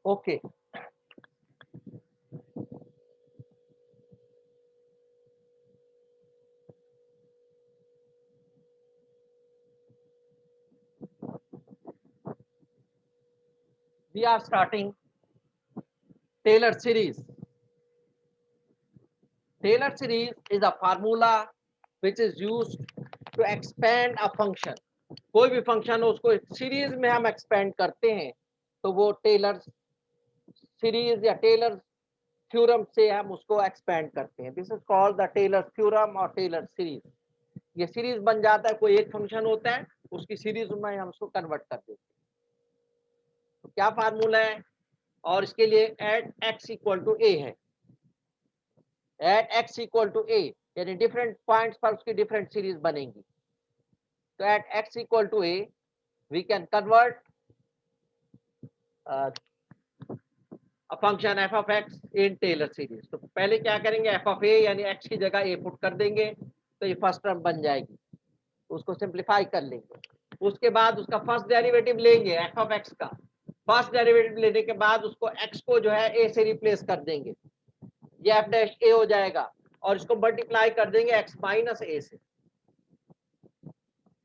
Okay. We are starting Taylor series. Taylor series is a formula which is used to expand a function. कोई भी function हो उसको series में हम expand करते हैं तो वो टेलर सीरीज या टेलर थ्योरम से हम उसको एक्सपेंड करते हैं. This is called the Taylor theorem और टेलर सीरीज. ये सीरीज बन जाता है, कोई एक फंक्शन होता है उसकी सीरीज में हम उसको कन्वर्ट कर देते हैं. तो क्या फार्मूला है? और इसके लिए at x equal to a है. At x equal to a यानी डिफरेंट पॉइंट्स पर उसकी डिफरेंट सीरीज बनेंगी. तो at x equal to a we can convert function f of x in Taylor series. तो पहले क्या करेंगे, एफ ऑफ ए यानी एक्स की जगह ए पुट कर देंगे तो ये फर्स्ट टर्म बन जाएगी. उसको सिंप्लीफाई कर लेंगे. उसके बाद उसका फर्स्ट डेरिवेटिव लेंगे एफ ऑफ एक्स का. फर्स्ट डेरिवेटिव लेने के बाद उसको एक्स को जो है ए से रिप्लेस कर देंगे. ये एफ डैश ए हो जाएगा और इसको मल्टीप्लाई कर देंगे एक्स माइनस ए से.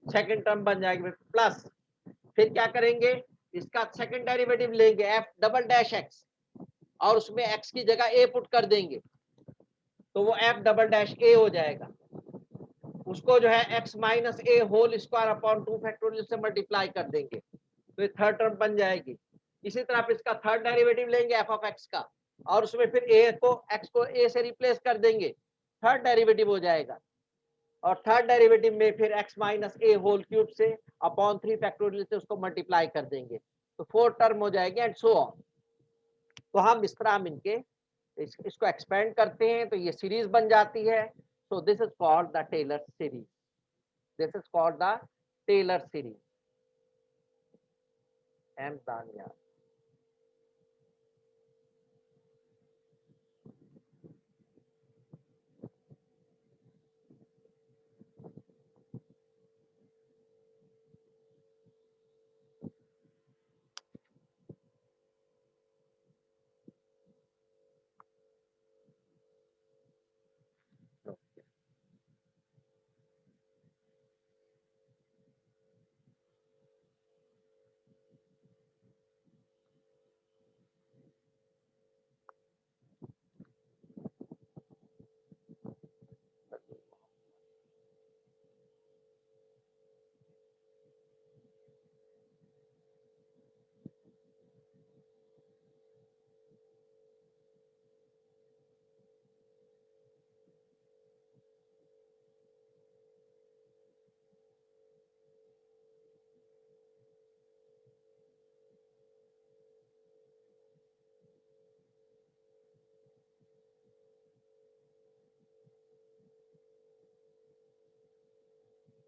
सेकंड टर्म बन जाएगी प्लस. फिर क्या करेंगे, इसका सेकंड डेरिवेटिव लेंगे एफ डबल डैश एक्स और उसमें एक्स की जगह ए पुट कर देंगे तो वो एफ डबल डैश ए हो जाएगा. उसको जो है x minus A whole square upon 2 factorial से मल्टीप्लाई कर देंगे तो ये थर्ड टर्म बन जाएगी. इसी तरह फिर इसका थर्ड डेरिवेटिव लेंगे एफ ऑफ एक्स का और उसमें फिर ए को एक्स को ए से रिप्लेस कर देंगे. थर्ड डेरिवेटिव हो जाएगा और थर्ड डेरिवेटिव में फिर x minus A whole cube से अपॉन 3 फैक्टोरियल से उसको मल्टीप्लाई कर देंगे तो फोर्थ टर्म हो जाएगी एंड सो ऑन. तो हम इस तरह हम इनके इसको एक्सपेंड करते हैं तो ये सीरीज बन जाती है. So this is called the Taylor series. This is called the Taylor series. एम दानिया.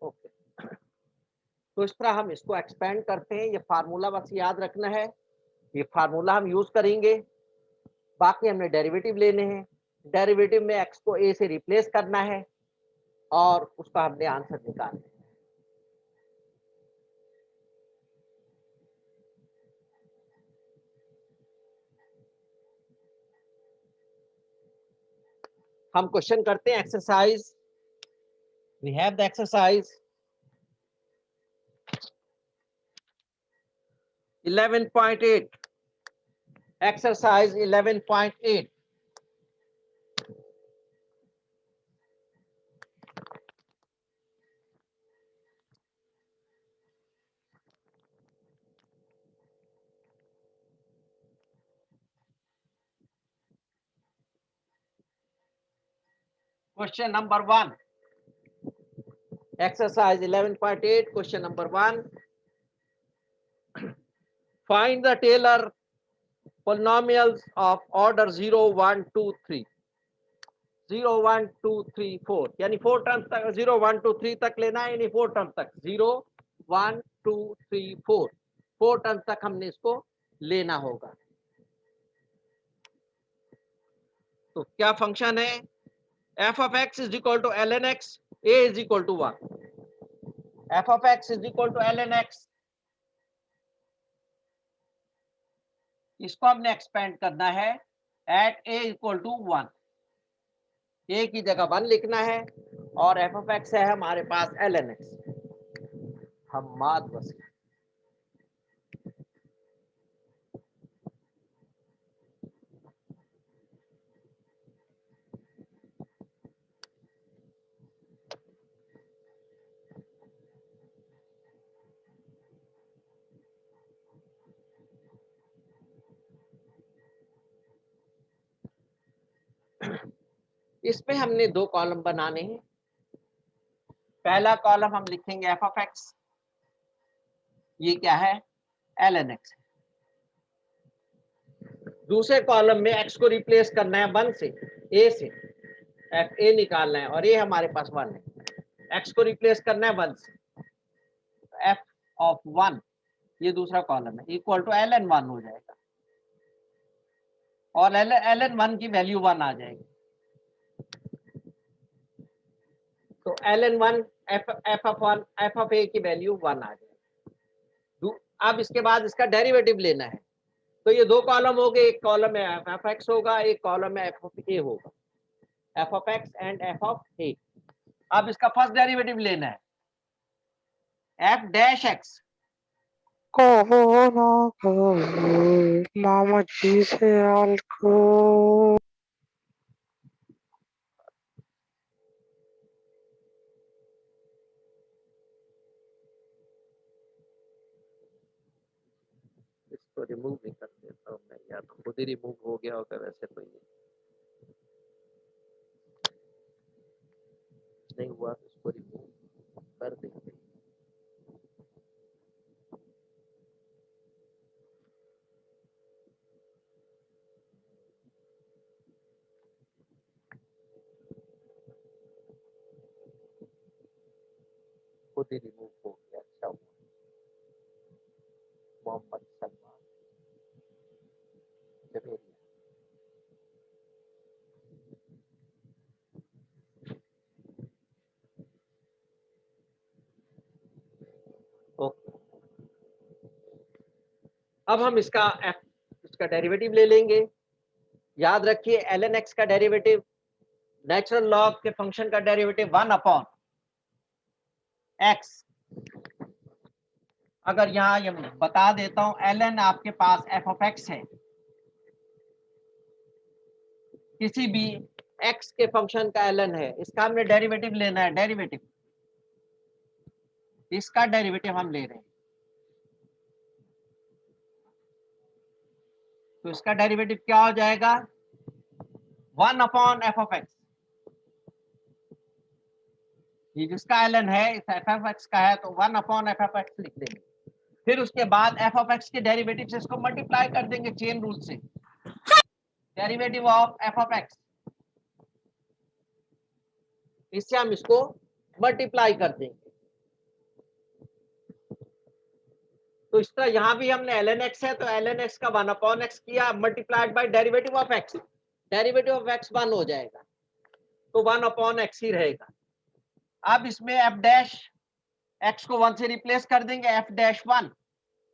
ओके. तो इस तरह हम इसको एक्सपेंड करते हैं. ये फार्मूला बस याद रखना है, ये फार्मूला हम यूज करेंगे. बाकी हमने डेरिवेटिव लेने हैं. डेरिवेटिव में एक्स को ए से रिप्लेस करना है और उसका हमने आंसर निकालना है. हम क्वेश्चन करते हैं exercise. We have the exercise 11.8. exercise 11.8. Question number 1. Exercise 11.8. Question number 1. Find the Taylor polynomials of order 0, 1, 2, 3. 0, 1, 2, 3, 4 यानी 4 टर्म्स तक 0, 1, 2, 3 तक लेना है. यानी 4 टर्म्स तक 0, 1, 2, 3, 4 4 टर्म्स तक हमने इसको लेना होगा. तो क्या फंक्शन है? f of x is equal to ln x, a is equal to 1. f of x is equal to ln x, इसको हमने एक्सपेंड करना है एट ए इक्वल टू 1, ए की जगह 1 लिखना है और एफ ऑफ एक्स है हमारे पास ln x। हम माद बस इसमें हमने 2 कॉलम बनाने हैं। पहला कॉलम हम लिखेंगे एफ ऑफ एक्स, ये क्या है ln x। दूसरे कॉलम में x को रिप्लेस करना है 1 से, a से, एफ ए निकालना है और ये हमारे पास 1 है। x को रिप्लेस करना है 1 से, f ऑफ 1 ये दूसरा कॉलम है इक्वल टू ln 1 हो जाएगा और ln 1 की वैल्यू 1 आ जाएगी। तो ln 1 f ऑफ a की वैल्यू 1 आ जाएगी। अब इसके बाद इसका डेरिवेटिव लेना है। तो ये 2 कॉलम हो गए, एक कॉलम में एफ ऑफ एक्स होगा, एक कॉलम में एफ ऑफ ए होगा, F of X and F of A. अब इसका फर्स्ट डेरिवेटिव लेना है एफ डैश एक्स। कहो ना कहो मामा जी से हाल को। इसको रिमूव नहीं कर देता हूँ मैं, या तो खुद ही रिमूव हो गया होगा, वैसे तो ये नहीं हुआ तो इसको रिमूव कर देंगे। खुद ही रिमूव हो गया। अच्छा हुआ। मोहम्मद सलमान जवेरिया। ओके, अब हम इसका डेरिवेटिव ले लेंगे। याद रखिए ln x का डेरिवेटिव नेचुरल लॉग के फंक्शन का डेरिवेटिव 1 अपॉन x। अगर यहाँ ये बता देता हूं ln आपके पास f ऑफ x है, किसी भी x के फंक्शन का ln है, इसका हमने डेरिवेटिव लेना है। डेरिवेटिव, इसका डेरिवेटिव हम ले रहे हैं, तो इसका डेरिवेटिव क्या हो जाएगा 1 अपॉन एफ ऑफ एक्स। ये जिसका ln है इस एफ ऑफ एक्स का है, तो 1 अपॉन एफ ऑफ एक्स लिख देंगे। फिर उसके बाद एफ ऑफ एक्स के डेरिवेटिव से इसको मल्टीप्लाई कर देंगे चेन रूल से। Derivative of F of x, इससे हम इसको मल्टीप्लाई कर देंगे। तो इस तरह यहां भी हमने ln x है, तो ln x का 1 अपॉन x किया multiplied by derivative of x। Derivative of x 1 हो जाएगा, तो 1 अपॉन x ही रहेगा। अब इसमें f डैश x को 1 से रिप्लेस कर देंगे, f डैश 1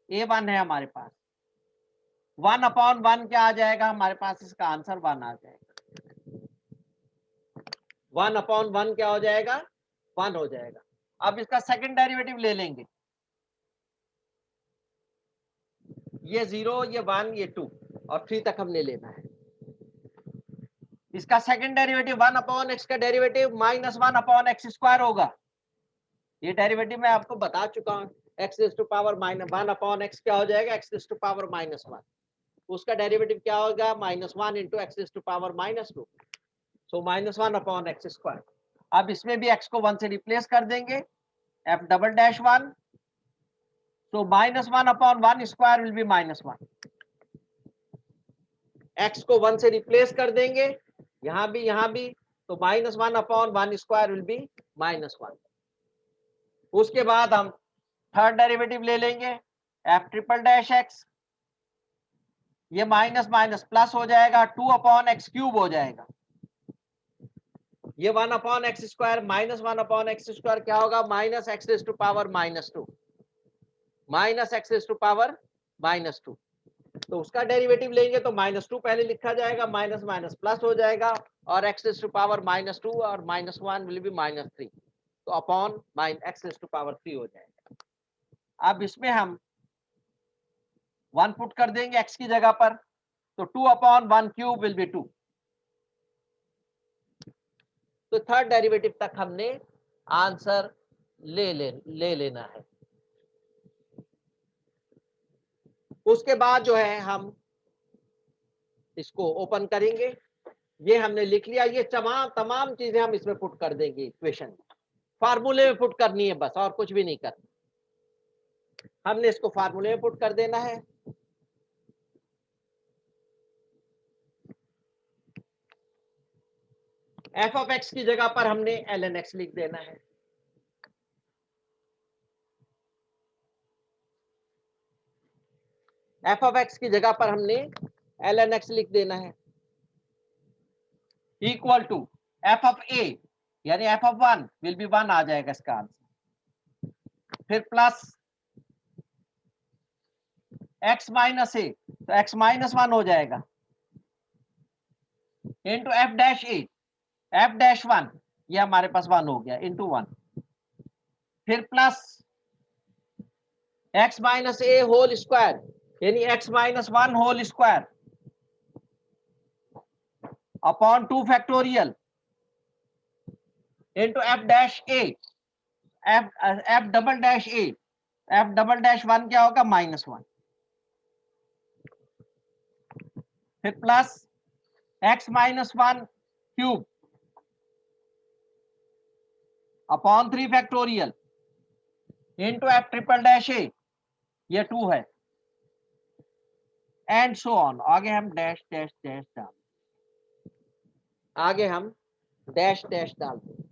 a1 है हमारे पास, 1 अपॉन 1 क्या आ जाएगा हमारे पास, इसका आंसर 1 आ जाएगा। 1 अपॉन 1 क्या हो जाएगा 1 हो जाएगा। अब इसका सेकंड डेरिवेटिव ले लेंगे, ये 0, ये 1, ये 2 और 3 तक हमने लेना है। इसका सेकंड डेरिवेटिव 1 अपॉन एक्स का derivative minus 1 upon x square होगा। ये डेरिवेटिव मैं आपको बता चुका हूं, x raise to power minus 1 upon x क्या हो जाएगा x raise to power minus 1। उसका डेरिवेटिव क्या होगा minus 1 into x raise to power minus 2, so minus 1 upon x square. अब इसमें भी x को 1 से रिप्लेस कर देंगे, f double dash 1, so minus 1 upon 1 square will be minus 1। x को 1 से रिप्लेस कर देंगे, यहाँ भी, तो minus 1 upon 1 square will be minus 1। उसके बाद हम थर्ड डेरिवेटिव ले लेंगे f ट्रिपल डैश x, ये माइनस माइनस प्लस हो जाएगा, 2 अपॉन एक्स क्यूब हो जाएगा। ये 1 upon x square minus 1 upon x square क्या होगा minus x raise to power minus 2, minus x raise to power minus 2। तो उसका डेरिवेटिव लेंगे तो -2 पहले लिखा जाएगा, माइनस माइनस प्लस हो जाएगा और x⁻⁻2 और -1 विल बी -3, तो अपॉन x⁻3 हो जाएगा। अब इसमें हम 1 पुट कर देंगे x की जगह पर, तो 2/1³ विल बी 2। तो थर्ड डेरिवेटिव तक हमने आंसर ले लेना है। उसके बाद जो है हम इसको ओपन करेंगे, ये हमने लिख लिया, ये तमाम चीजें हम इसमें पुट कर देंगे, इक्वेशन फार्मूले में पुट करनी है बस, और कुछ भी नहीं करना। हमने इसको फार्मूले में पुट कर देना है। एफ ऑफ एक्स की जगह पर हमने ln x लिख देना है। एफ ऑफ एक्स की जगह पर हमने ln x लिख देना है, इक्वल टू एफ ऑफ ए, यानी एफ ऑफ 1 विल बी 1 आ जाएगा इसका आंसर, फिर प्लस x माइनस ए, तो x -1 हो जाएगा, into F dash A, F dash 1, ये हमारे पास 1 हो गया, इंटू 1, फिर plus x minus A whole square, यानी x -1 whole square upon 2 factorial into F dash A, F double dash A, F double dash 1 क्या होगा, -1, फिर plus x -1³ upon 3 factorial into F triple dash A, ये 2 है, and so on. आगे हम dash dash dash डाल देंगे।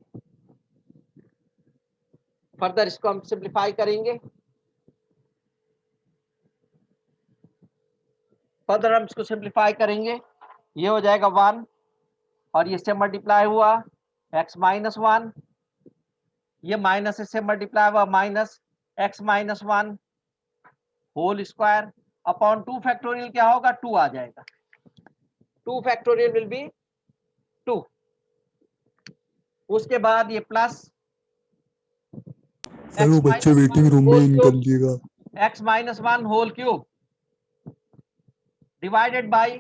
Further इसको हम सिंप्लीफाई करेंगे, ये हो जाएगा 1 और ये से मल्टीप्लाई हुआ x -1, ये माइनस इससे मल्टीप्लाई हुआ minus x -1 whole square upon 2 factorial क्या होगा, 2 आ जाएगा, 2 फैक्टोरियल विल बी 2। उसके बाद ये प्लस हेलो बच्चे वेटिंग रूम में इन कर लीजिएगा, x -1 whole cube divided by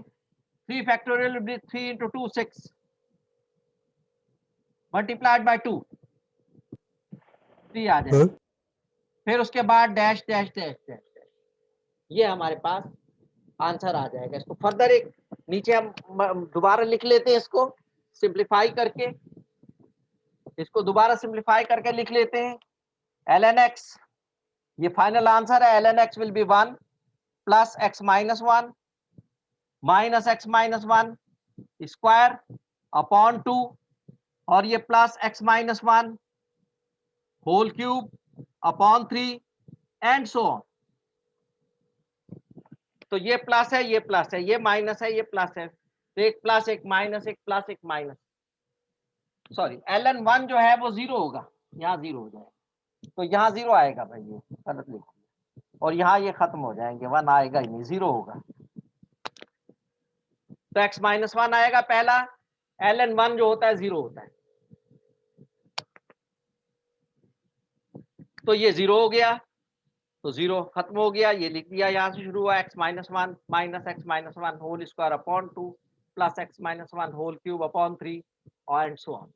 3 factorial will be 3 into 2 6 multiplied by 2, 3 आ जाएगा, फिर उसके बाद डैश डैश डैश डैश, ये हमारे पास आंसर आ जाएगा। इसको फर्दर एक नीचे हम दोबारा लिख लेते हैं, इसको सिंप्लीफाई करके, लिख लेते हैं ln x, ये फाइनल आंसर है, ln x will be 1 plus x -1 minus x -1 square upon 2 और ये plus x -1 whole cube upon 3 and so on. तो ये प्लस है, ये प्लस है, ये माइनस है, ये प्लस है, तो एक प्लस एक माइनस, एक प्लस एक माइनस, सॉरी ln 1 जो है वो 0 होगा, यहाँ 0 हो जाएगा, तो यहाँ 0 आएगा भाई, ये गलत लिख दिया, और यहाँ ये खत्म हो जाएंगे, 1 आएगा ही नहीं, 0 होगा, तो x -1 आएगा पहला, ln 1 जो होता है 0 होता है, तो ये 0 हो गया, तो 0 खत्म हो गया, ये लिख दिया, यहां से शुरू हुआ x -1 minus x -1 whole square upon 2 plus x -1 whole cube upon 3 and so on.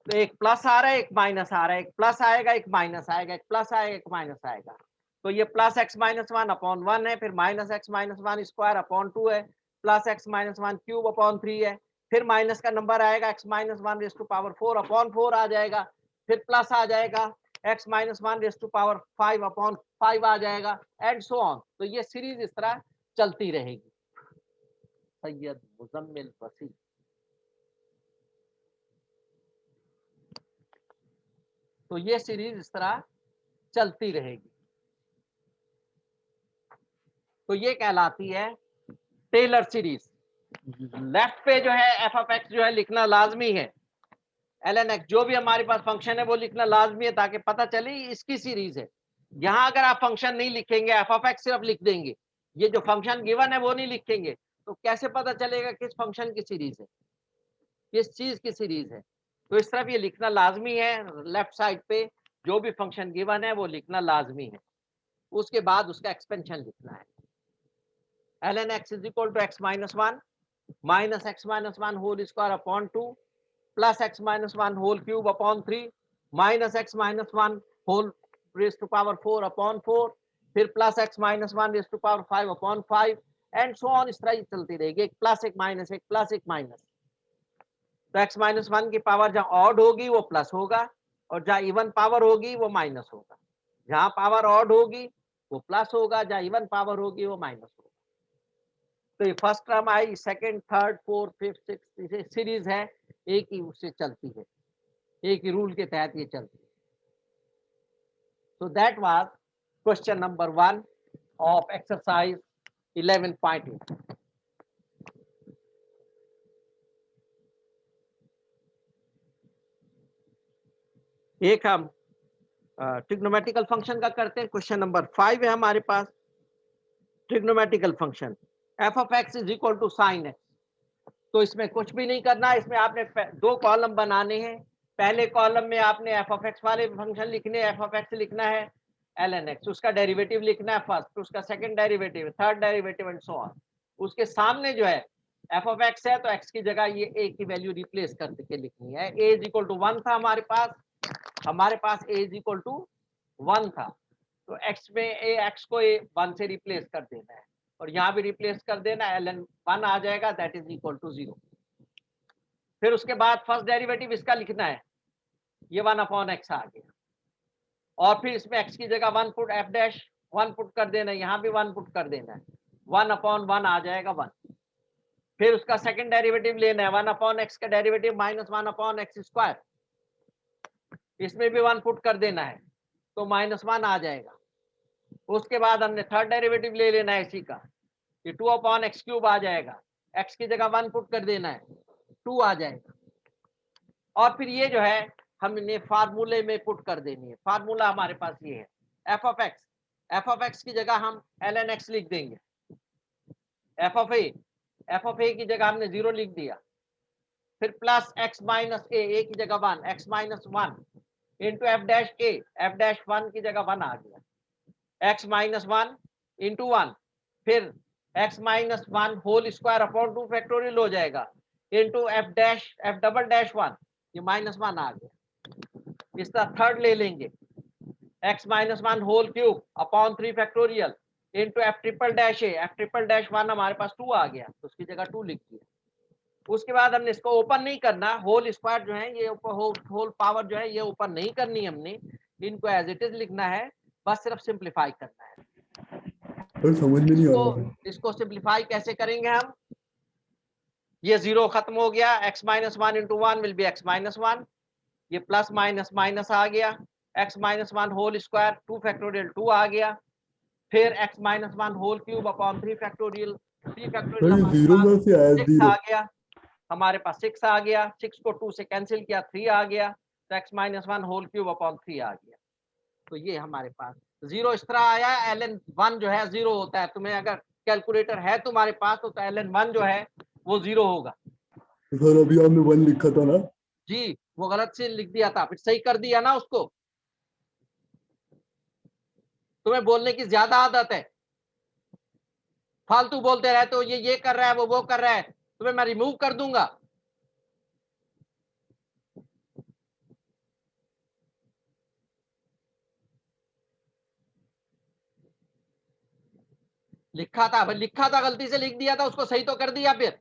तो एक प्लस आ रहा है, एक माइनस आ रहा है, एक प्लस आएगा, एक माइनस आएगा, एक प्लस आएगा, एक माइनस आएगा, तो ये प्लस x -1 अपॉन 1 है, फिर माइनस x -1 स्क्वायर अपॉन 2 है, प्लस x -1 क्यूब अपॉन 3 है, फिर माइनस का नंबर आएगा x -1 raise to power 4 upon 4 आ जाएगा, फिर प्लस आ जाएगा x -1 raise to power 5 upon 5 आ जाएगा, एंड सो ऑन। तो ये सीरीज इस तरह चलती रहेगी। सैयद मुजम्मिल वसी, तो ये सीरीज इस तरह चलती रहेगी, तो ये कहलाती है टेलर सीरीज। लेफ्ट पे जो है एफ ऑफ एक्स जो है लिखना लाजमी है, ln x जो भी हमारे पास फंक्शन है वो लिखना लाजमी है, ताकि पता चले इसकी सीरीज है। यहां अगर आप फंक्शन नहीं लिखेंगे, एफ ऑफ एक्स सिर्फ लिख देंगे, ये जो फंक्शन गिवन है वो नहीं लिखेंगे तो कैसे पता चलेगा किस फंक्शन की सीरीज है, किस चीज की सीरीज है। तो इस तरफ ये लिखना लाजमी है, लेफ्ट साइड पे जो भी फंक्शन गिवन है वो लिखना लाजमी है। उसके बाद उसका एक्सपेंशन लिखना है। ln x is equal to x minus one minus X minus one whole square upon two plus X minus one whole cube upon three minus X minus one whole raise to power four upon four, फिर plus X minus one raise to power five upon five and so on. इस तरह ही चलती रहेगी, एक plus एक minus एक plus एक minus. तो एक्स माइनस वन की पावर जहां ऑड होगी वो प्लस होगा और जहां इवन पावर होगी वो माइनस होगा। जहां पावर ऑड होगी वो प्लस होगा, जहां इवन पावर होगी वो माइनस होगा। तो ये फर्स्ट टर्म आई, second third fourth fifth six series है, एक ही उससे चलती है, एक ही रूल के तहत ये चलती है। So that was question number 1 of exercise 11.8. एक हम ट्रिग्नोमेट्रिकल फंक्शन का करते हैं। क्वेश्चन नंबर 5 है हमारे पास, trigonometrical function f of x is equal to sin x। तो इसमें कुछ भी नहीं करना है, इसमें आपने दो कॉलम बनाने हैं। पहले कॉलम में आपने f of x वाले फंक्शन लिखने, f of x लिखना है ln x, उसका डेरिवेटिव लिखना है फर्स्ट, उसका second derivative, third derivative and so on. उसके सामने जो है f of x है तो x की जगह ये a की वैल्यू रिप्लेस करके लिखनी है। a इज इक्वल टू 1 था हमारे पास a इज इक्वल टू 1 था, तो x में x को 1 से रिप्लेस कर देना है और यहाँ भी रिप्लेस कर देना है, ln 1 आ जाएगा, दैट इज इक्वल टू 0। फिर उसके बाद फर्स्ट डेरिवेटिव इसका लिखना है, ये 1 अपॉन x आ गया और फिर इसमें x की जगह 1 पुट f डैश 1 पुट कर देना है, यहाँ भी 1 पुट कर देना है, 1 अपॉन 1 आ जाएगा 1। फिर उसका सेकंड डेरिवेटिव लेना है, 1 अपॉन x का derivative minus 1 upon x square, इसमें भी 1 पुट कर देना है तो माइनस 1 आ जाएगा। उसके बाद हमने थर्ड डेरिवेटिव ले लेना है इसी का, ये 2 अपॉन एक्स क्यूब आ जाएगा, x की जगह 1 पुट कर देना है, 2 आ जाएगा। और फिर ये जो है हमने फार्मूले में पुट कर देनी है। फार्मूला हमारे पास ये है, f ऑफ x की जगह हम ln x लिख देंगे, f ऑफ a की जगह हमने 0 लिख दिया, फिर प्लस x माइनस a की जगह 1, x minus 1 into f dash a, f dash 1 की जगह 1 आ गया, x माइनस 1 इंटू 1, फिर x minus 1 whole square upon 2 factorial हो जाएगा इंटू f डबल डैश 1, ये माइनस 1 आ गया। इसका थर्ड ले लेंगे, x minus 1 whole cube upon 3 factorial into f triple dash a, f triple dash 1 हमारे पास 2 आ गया तो उसकी जगह 2 लिख दिया। उसके बाद हमने इसको ओपन नहीं करना, होल स्क्वायर जो है ये होल पावर जो है ये ओपन नहीं करनी, हमने इनको एज इट इज लिखना है, बस सिर्फ सिंप्लीफाई करना है। समझ में नहीं आ रहा। इसको सिंप्लीफाई कैसे करेंगे हम, ये 0 खत्म हो गया, x minus 1 into 1 will be x minus 1, ये प्लस माइनस माइनस आ गया, x minus 1 whole square 2 factorial 2 आ गया, फिर x minus 1 whole cube upon 3 factorial, 3 factorial हमारे 0 में पास से आया 6 0। आ गया, हमारे पास 6 आ गया, 6 को 2 से कैंसिल किया 3 आ गया, तो x minus 1 whole cube upon 3 आ गया। तो ये हमारे पास 0 इस तरह आया। ln 1 जो है 0 होता है, तुम्हें अगर कैलकुलेटर है तुम्हारे पास तो ln 1 जो है वो 0 होगा। सर अभी आपने 1 लिखा था ना? जी वो गलत से लिख दिया था, फिर सही कर दिया ना उसको। तुम्हें बोलने की ज्यादा आदत है, फालतू बोलते रहते हो, ये कर रहा है वो कर रहा है, तुम्हें मैं रिमूव कर दूंगा। लिखा था गलती से लिख दिया था, उसको सही तो कर दिया। फिर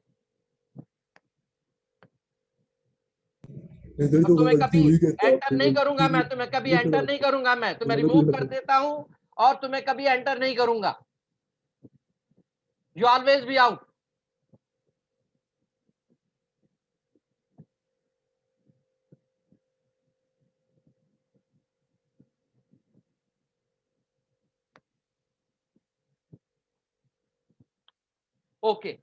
इधर तो तुम्हें गलती कभी हुई कहता एंटर नहीं करूंगा गलती मैं, तुम्हें कभी एंटर नहीं करूंगा मैं, तुम्हें गलत रिमूव हुई कर ना। देता हूं और तुम्हें कभी एंटर नहीं करूंगा। You always be out. Okay,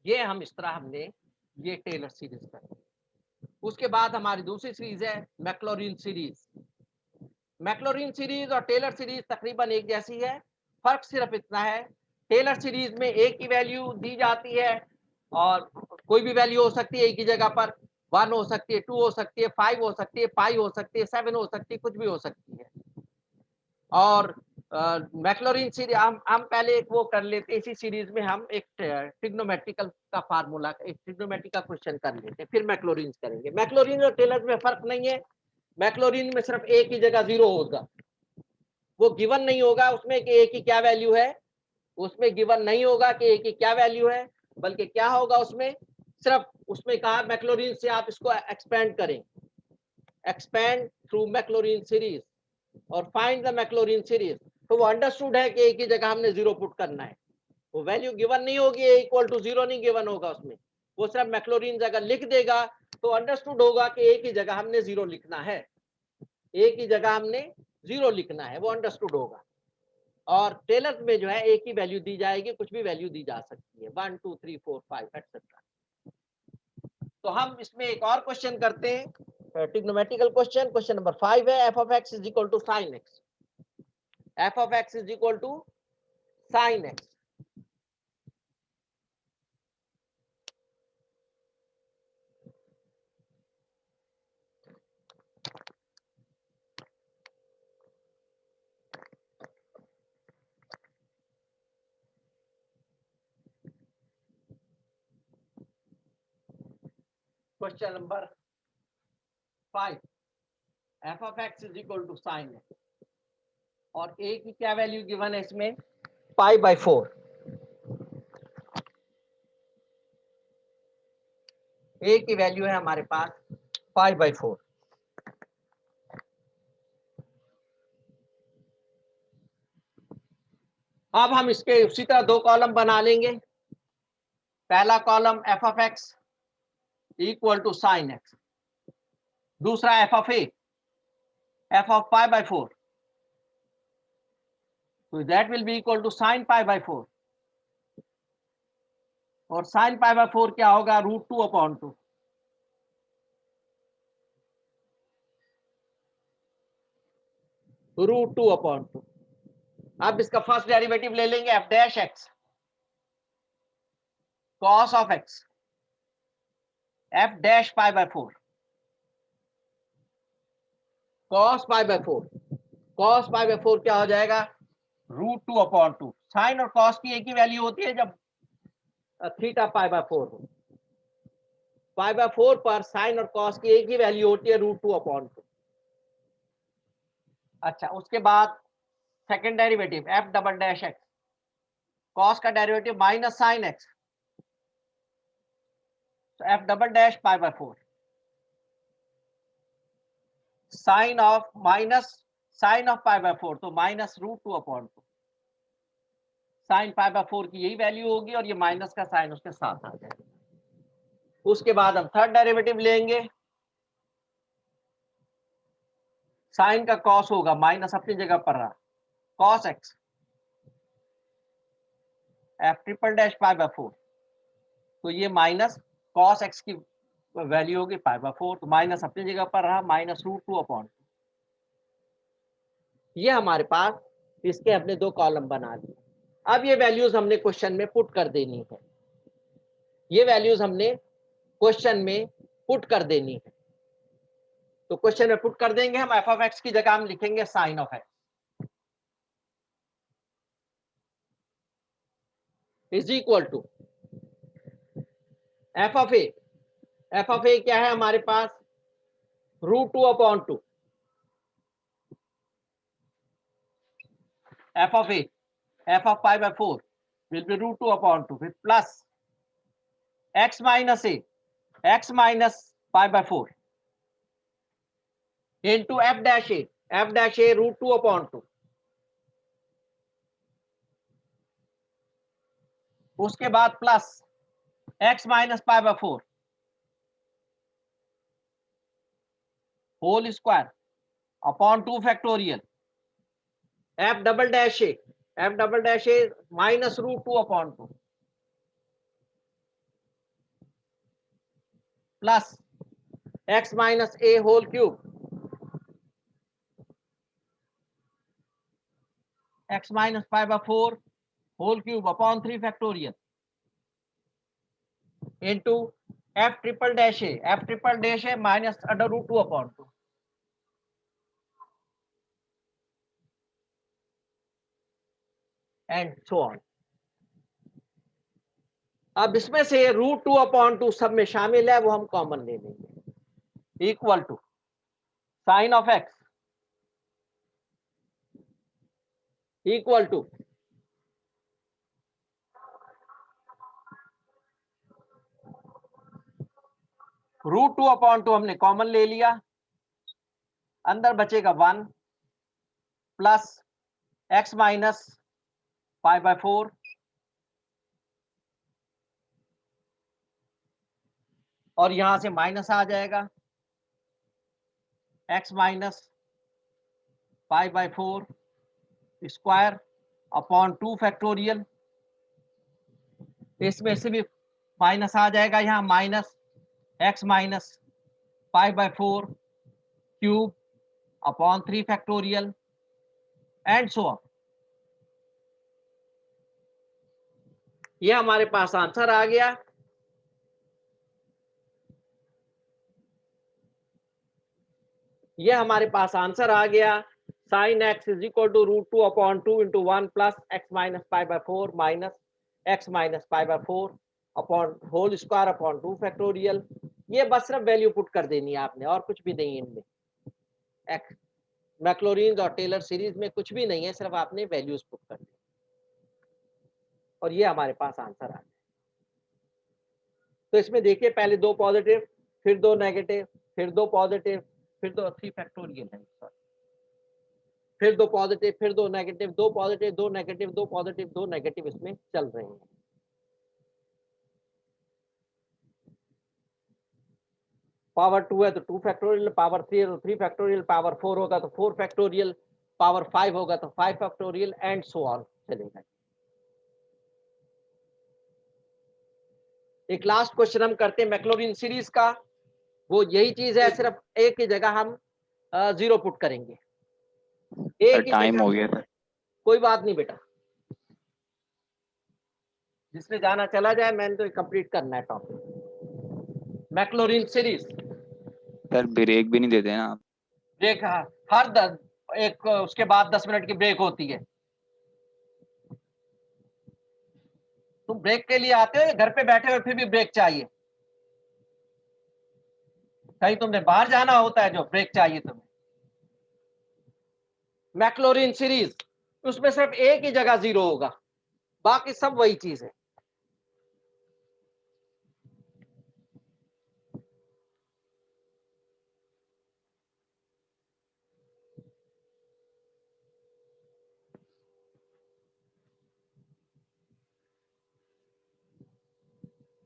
ये हम इस तरह हमने ये टेलर सीरीज कर। उसके बाद हमारी दूसरी सीरीज है मैक्लॉरिन सीरीज। मैक्लॉरिन सीरीज और टेलर सीरीज तकरीबन एक जैसी है, फर्क सिर्फ इतना है, टेलर सीरीज में ए की वैल्यू दी जाती है और कोई भी वैल्यू हो सकती है ए की जगह पर, 1 हो सकती है, 2 हो सकती है, 5 हो सकती है, पाई हो सकती है, 7 हो सकती है, कुछ भी हो सकती है। और मैक्लॉरिन सीरीज हम पहले एक वो कर लेते हैं, इसी सीरीज में हम एक ट्रिग्नोमेट्रिकल का फार्मूला, एक ट्रिग्नोमेट्री का क्वेश्चन कर लेते हैं, फिर मैक्लॉरिन करेंगे। मैक्लॉरिन और टेलर में फर्क नहीं है, मैक्लॉरिन में सिर्फ ए की जगह 0 होगा, वो गिवन नहीं होगा उसमें कि ए की क्या वैल्यू है, उसमें गिवन नहीं होगा कि ए की क्या वैल्यू है, बल्कि क्या होगा उसमें, सिर्फ उसमें कहा मैक्लॉरिन से आप इसको एक्सपेंड करें, एक्सपेंड थ्रू मैक्लॉरिन सीरीज और फाइंड द मैक्लॉरिन सीरीज। तो वो अंडरस्टूड है कि ए की जगह हमने 0 पुट करना है, वो वैल्यू गिवन नहीं होगी, ए इक्वल टू 0 नहीं गिवन होगा उसमें, वो सिर्फ मैक्लॉरिन जगह लिख देगा तो अंडरस्टूड होगा कि ए की जगह हमने 0 लिखना है, ए की जगह हमने 0 लिखना है, वो अंडरस्टूड होगा। और टेलर में जो है ए की वैल्यू दी जाएगी, कुछ भी वैल्यू दी जा सकती है, 1 2 3 4 5 एक्सेट्रा। तो हम इसमें एक और क्वेश्चन करते हैं, ट्रिग्नोमेट्रिकल क्वेश्चन, क्वेश्चन नंबर 5 है, f of x is equal to sin x, f of x is equal to sin x। Question number 5, f of x is equal to sin x और a की क्या value given है इसमें, पाई by 4। a की value है हमारे पास पाई by 4। अब हम इसके उसी तरह दो कॉलम बना लेंगे, पहला column f of x equal to sine x, दूसरा f of a f of pi by 4, तो that will be equal to sine pi by 4 और साइन पाई बाई 4 क्या होगा, √2/2, √2/2। अब इसका फर्स्ट डेरिवेटिव ले लेंगे, f dash x cos of x f dash pi by 4, cos pi by 4, cos pi by 4 क्या हो जाएगा, √2/2। साइन और cos की एक ही वैल्यू होती है जब थीटा पाई बाई 4 हो, पाई बाई 4 पर साइन और cos की एक ही वैल्यू होती है, √2/2। अच्छा, उसके बाद second derivative f double dash x, cos का डेरिवेटिव माइनस साइन x, तो f double dash pi by 4, sine of minus sine of pi by 4, तो माइनस √2/2, साइन पाई बाई 4 की यही वैल्यू होगी और ये माइनस का साइन उसके साथ आ जाएगा। उसके बाद हम थर्ड डेरिवेटिव लेंगे, साइन का कॉस होगा, माइनस अपनी जगह पर रहा, cos x F triple dash pi by 4, तो ये माइनस कॉस एक्स की वैल्यू होगी पाई बाई 4, तो माइनस अपनी जगह पर रहा, माइनस √2/2। ये हमारे पास इसके अपने दो कॉलम बना दिए। अब ये वैल्यूज हमने क्वेश्चन में पुट कर देनी है, ये वैल्यूज हमने क्वेश्चन में पुट कर देनी है। तो क्वेश्चन में पुट कर देंगे हम, f ऑफ x की जगह हम लिखेंगे sine of x is equal to f of a, f of a क्या है हमारे पास, √2/2, f of a f of pi by 4 will be √2/2, फिर plus x minus a, x minus pi by 4 into f dash a √2/2, उसके बाद plus x minus pi by 4 whole square upon 2 factorial, f double dash a minus √2/2 plus x minus a whole cube x minus 5/4 whole cube upon 3 factorial into f triple dash a. F triple dash a minus under root 2/2 and so on. अब इसमें से √2/2 सब में शामिल है, वो हम common ले लेंगे, equal to sine of x equal to √2/2 हमने कॉमन ले लिया, अंदर बचेगा 1 प्लस x माइनस 5/4 और यहां से माइनस आ जाएगा x minus 5/4 square upon 2 factorial. इसमें से भी माइनस आ जाएगा, यहाँ minus x minus 5/4 cube upon 3 factorial and so on. ये हमारे पास आंसर आ गया। ये हमारे पास आंसर आ गया, sine x is equal to √2/2 into 1 plus x minus 5/4 minus x minus 5/4 upon whole square upon 2 factorial. ये बस सिर्फ वैल्यू पुट कर देनी है आपने, और कुछ भी नहीं है इनमें। मैक्लॉरिन और टेलर सीरीज में कुछ भी नहीं है, सिर्फ आपने वैल्यूज पुट कर दी और ये हमारे पास आंसर आ गया। तो इसमें देखिए, पहले 2 पॉजिटिव, फिर 2 नेगेटिव, फिर 2 पॉजिटिव, फिर 3 फैक्टोरियल है, फिर 2 पॉजिटिव, फिर 2 negative, 2 positive, 2 negative, 2 positive, 2 negative इसमें चल रहे हैं। पावर 2 है तो 2 फैक्टोरियल, पावर 3 है तो 3 फैक्टोरियल, पावर 4 होगा तो 4 फैक्टोरियल, पावर 5 होगा तो 5 फैक्टोरियल एंड सो ऑन चलेगा। एक लास्ट क्वेश्चन हम करते हैं मैक्लॉरिन सीरीज का, वो यही चीज है, सिर्फ एक ही जगह हम 0 पुट करेंगे। एक टाइम हो गया सर। कोई बात नहीं बेटा, जिसने जाना चला जाए, मैंने तो कंप्लीट करना है topic Maclaurin series. Sir break भी नहीं देते ना आप? ब्रेक हर एक उसके बाद 10 मिनट की ब्रेक होती है। तुम ब्रेक के लिए आते हो या घर पे बैठे हो फिर भी ब्रेक चाहिए? कहीं तुमने बाहर जाना होता है जो ब्रेक चाहिए तुम्हें। मैक्लॉरिन सीरीज, उसमें सिर्फ एक ही जगह 0 होगा, बाकी सब वही चीज है।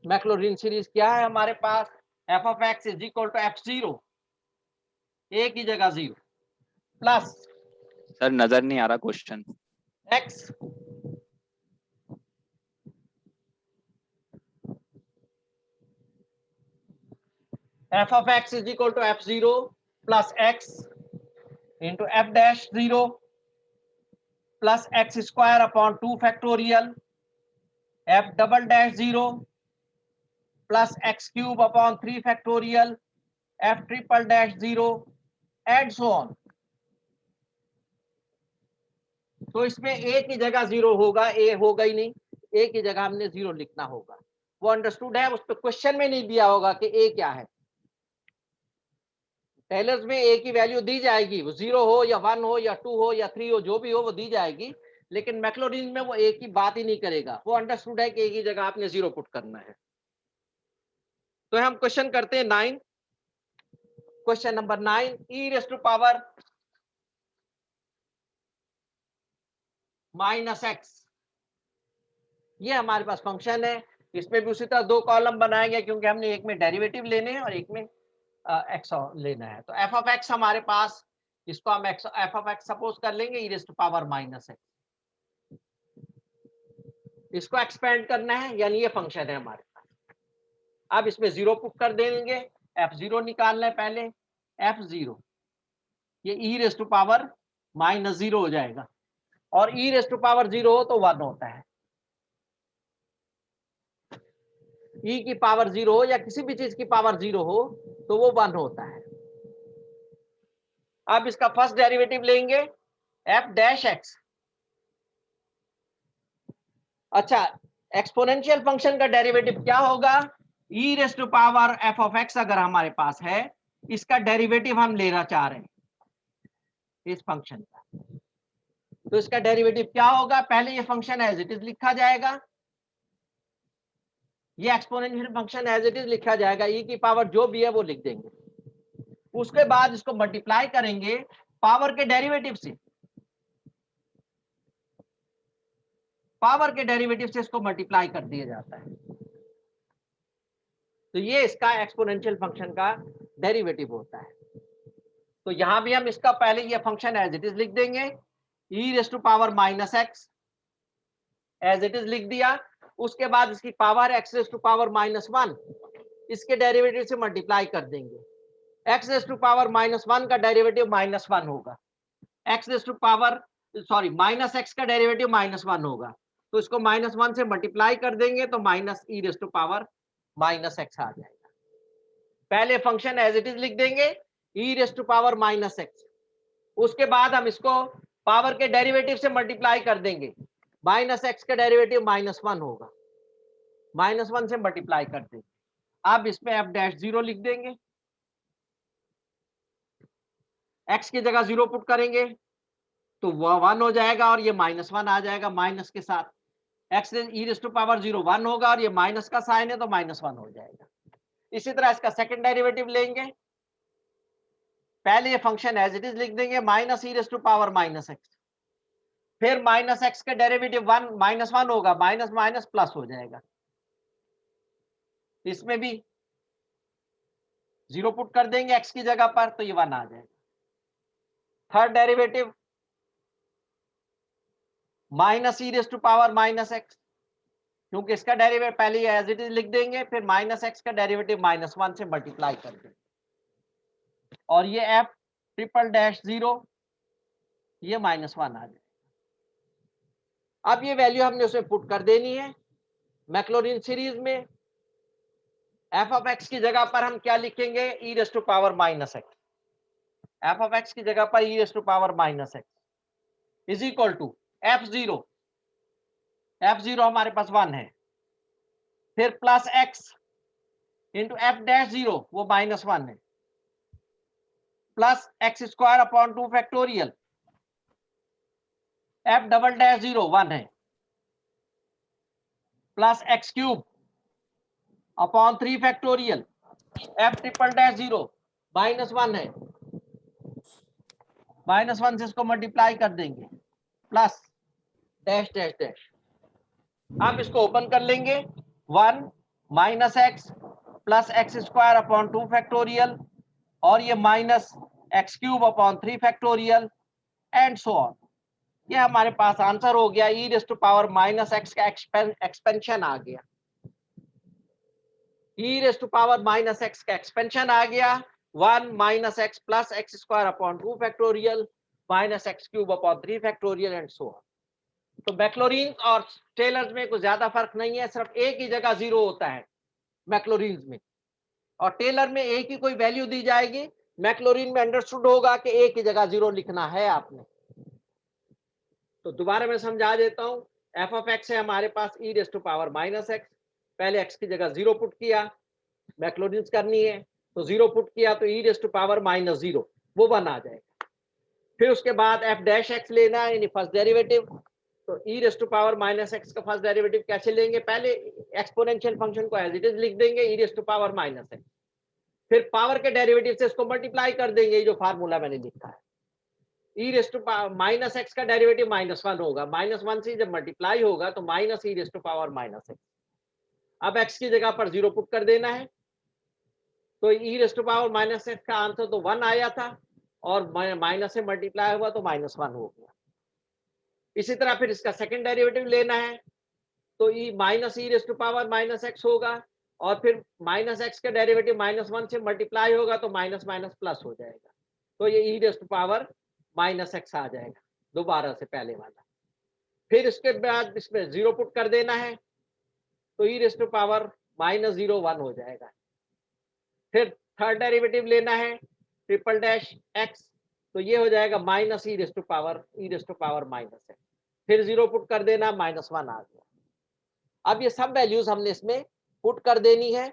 मैक्लॉरिन सीरीज क्या है हमारे पास? f of x is equal to f0, एक ही जगह 0 प्लस सर नजर नहीं आ रहा question. x f of x is equal to f0 plus x into f dash 0 plus x square upon 2 factorial f double dash 0 plus x cube upon 3 factorial f triple dash 0 and so on। तो इसमें एक ही जगह 0 होगा, ए होगा ही नहीं, एक ही जगह हमने 0 लिखना होगा। वो अंडरस्टूड है, उस पर क्वेश्चन में नहीं दिया होगा कि ए क्या है। टेलर्स में ए की वैल्यू दी जाएगी, वो 0 हो या 1 हो या 2 हो या 3 हो, जो भी हो वो दी जाएगी, लेकिन मैक्लॉरिन में वो ए की बात ही नहीं करेगा। वो अंडरस्टूड है कि एक ही जगह आपने 0 पुट करना है। तो हम क्वेश्चन करते हैं 9, question number 9, e raise to power minus x, ये हमारे पास फंक्शन है। इसमें भी उसी तरह 2 कॉलम बनाएंगे, क्योंकि हमने एक में डेरिवेटिव लेने हैं और एक में एक्स लेना है। तो एफ ऑफ एक्स हमारे पास, इसको हम एफ ऑफ एक्स सपोज कर लेंगे e raise to power minus x, इसको एक्सपेंड करना है, यानी ये फंक्शन है हमारे पास। अब इसमें 0 पुट कर देंगे, f0 निकालना है पहले, f0 ये e raise to power minus 0 हो जाएगा। और e रेस टू पावर 0 हो तो 1 होता है। e की पावर 0 हो या किसी भी चीज की पावर 0 हो तो वो 1 होता है। अब इसका फर्स्ट डेरिवेटिव लेंगे f डैश x। अच्छा, एक्सपोनेंशियल फंक्शन का डेरिवेटिव क्या होगा? e raise to power f of x अगर हमारे पास है, इसका डेरिवेटिव हम लेना चाह रहे हैं इस फंक्शन का, तो इसका डेरिवेटिव क्या होगा? पहले ये फंक्शन एज इट इज लिखा जाएगा, ये exponential function as it is लिखा जाएगा, e की पावर जो भी है वो लिख देंगे। उसके बाद इसको मल्टीप्लाई करेंगे पावर के डेरिवेटिव से, पावर के डेरिवेटिव से इसको मल्टीप्लाई कर दिया जाता है। तो ये इसका एक्सपोनेंशियल फंक्शन का डेरिवेटिव होता है। तो यहां भी हम इसका पहले ये फंक्शन एज इट इज लिख देंगे, e raise to power minus x as it is लिख दिया। उसके बाद इसकी power x raise to power minus 1, इसके डेरिवेटिव से मल्टीप्लाई कर देंगे। x raise to power minus 1 का डेरिवेटिव माइनस 1 होगा, x raise to power sorry minus x का डेरिवेटिव माइनस 1 होगा, तो इसको माइनस 1 से मल्टीप्लाई कर देंगे तो minus e raise to power minus x आ जाएगा। पहले फंक्शन एज इट इज लिख देंगे e raise to power minus x, उसके बाद हम इसको पावर के डेरिवेटिव से मल्टीप्लाई कर देंगे, माइनस x का डेरिवेटिव माइनस 1 होगा, माइनस 1 से मल्टीप्लाई कर देंगे। अब इसमें f डैश 0 लिख देंगे, x की जगह 0 पुट करेंगे तो वह 1 हो जाएगा और ये माइनस 1 आ जाएगा माइनस के साथ। x e raise to power 0 1 होगा और ये माइनस का साइन है तो माइनस 1 हो जाएगा। इसी तरह इसका सेकंड डेरिवेटिव लेंगे, पहले ये फंक्शन एज इट इज लिख देंगे minus e raise to power minus x, फिर माइनस एक्स का डेरिवेटिव 1 माइनस 1 होगा, माइनस माइनस प्लस हो जाएगा, इसमें भी 0 पुट कर देंगे x की जगह पर तो ये 1 आ जाएगा। Third derivative minus e raise to power minus x, क्योंकि इसका डेरिवेटिव पहले एज इट इज लिख देंगे, फिर माइनस एक्स का डेरिवेटिव माइनस 1 से मल्टीप्लाई कर देंगे और ये f ट्रिपल डैश 0 ये माइनस 1 आ जाएगा। अब ये वैल्यू हमने उसमें पुट कर देनी है मैक्लॉरिन सीरीज में। f ऑफ x की जगह पर हम क्या लिखेंगे? e raise to power minus x, f of x की जगह पर e raise to power minus x is equal to f0 हमारे पास 1 है, फिर plus x into f dash 0 वो माइनस 1 है, plus x square upon 2 factorial, f double dash 0 1 है, plus x cube upon 3 factorial, f triple dash 0 minus 1 है, minus 1 से इसको मल्टीप्लाई कर देंगे, प्लस डैश डैश डैश। अब इसको ओपन कर लेंगे, 1 minus x plus x square upon 2 factorial और ये minus x cube upon 3 factorial and so on. ये हमारे पास आंसर हो गया, e raise to power minus x का एक्सपेंशन आ गया, e raise to power minus x का एक्सपेंशन आ गया, 1 minus x plus x square upon 2 factorial minus x cube upon 3 factorial and so on. तो मैक्लॉरिन और टेलर्स में कुछ ज्यादा फर्क नहीं है, सिर्फ एक ही जगह 0 होता है मैक्लॉरिन में, और टेलर में एक ही कोई वैल्यू दी जाएगी। मैक्लॉरिन में अंडरस्टूड होगा कि एक ही जगह 0 लिखना है आपने। तो दोबारा मैं समझा देता हूं, f ऑफ x है हमारे पास e raise to power minus x, पहले x की जगह 0 पुट किया, मैक्लॉरिन करनी है तो 0 पुट किया तो e raise to power minus 0 वो 1 आ जाएगा। फिर उसके बाद f डैश x लेना है यानी फर्स्ट डेरिवेटिव, तो e raise to power minus x का फर्स्ट डेरिवेटिव कैसे लेंगे? पहले एक्सपोनेंशियल फंक्शन को एज इट इज लिख देंगे e raise to power minus x, फिर पावर के डेरिवेटिव से इसको मल्टीप्लाई कर देंगे, ये जो फार्मूला मैंने लिखा है। e raise to minus x का डेरिवेटिव माइनस 1 होगा, माइनस 1 से जब मल्टीप्लाई होगा तो minus e raise to power minus x. अब x की जगह पर 0 पुट कर देना है, तो e raise to power minus x का आंसर तो 1 आया था और माइनस से मल्टीप्लाई हुआ तो माइनस 1 हो गया। इसी तरह फिर इसका सेकंड डेरिवेटिव लेना है, तो e minus e raise to power minus x होगा और फिर माइनस एक्स का डेरिवेटिव माइनस 1 से मल्टीप्लाई होगा तो माइनस माइनस प्लस हो जाएगा, तो ये e raise to power minus x आ जाएगा दोबारा से पहले वाला। फिर इसके बाद इसमें 0 पुट कर देना है, तो e रेज़ टू पावर -0 1 हो जाएगा। फिर थर्ड डेरिवेटिव लेना है ट्रिपल डैश x, तो ये हो जाएगा minus e raise to power minus है। फिर 0 पुट कर देना, -1 आ गया। अब ये सब वैल्यूज हमने इसमें पुट कर देनी है।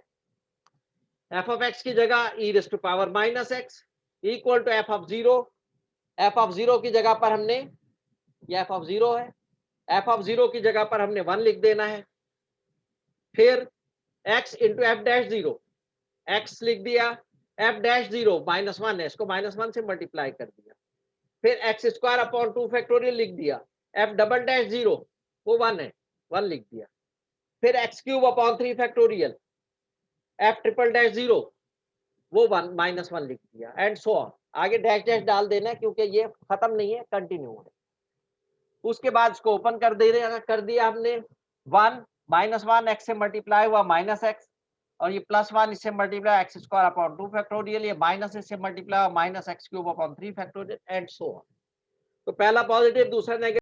f ऑफ x की जगह e raise to power minus x equal to f of 0 की जगह पर हमने, ये f ऑफ 0 है, f ऑफ 0 की जगह पर हमने 1 लिख देना है। फिर x into F dash 0, x लिख दिया, f डैश 0 -1 है, इसको -1 से मल्टीप्लाई कर दिया। फिर x स्क्वायर अपॉन 2 फैक्टोरियल लिख दिया, f डबल डैश 0 वो 1 है, 1 लिख दिया। फिर x cube upon 3 factorial, f triple dash 0 वो 1 -1 लिख दिया, एंड सो ऑन। आगे डैश डैश डाल देना क्योंकि ये खत्म नहीं है, कंटिन्यू है। उसके बाद इसको ओपन कर दिया हमने। 1 -1 x से मल्टीप्लाई हुआ -x, और ये +1 इससे multiply x square upon 2 factorial, ये माइनस इससे मल्टीप्लाई हुआ -x cube upon 3 factorial, and so on. तो पहला पॉजिटिव, दूसरा नेगेटिव।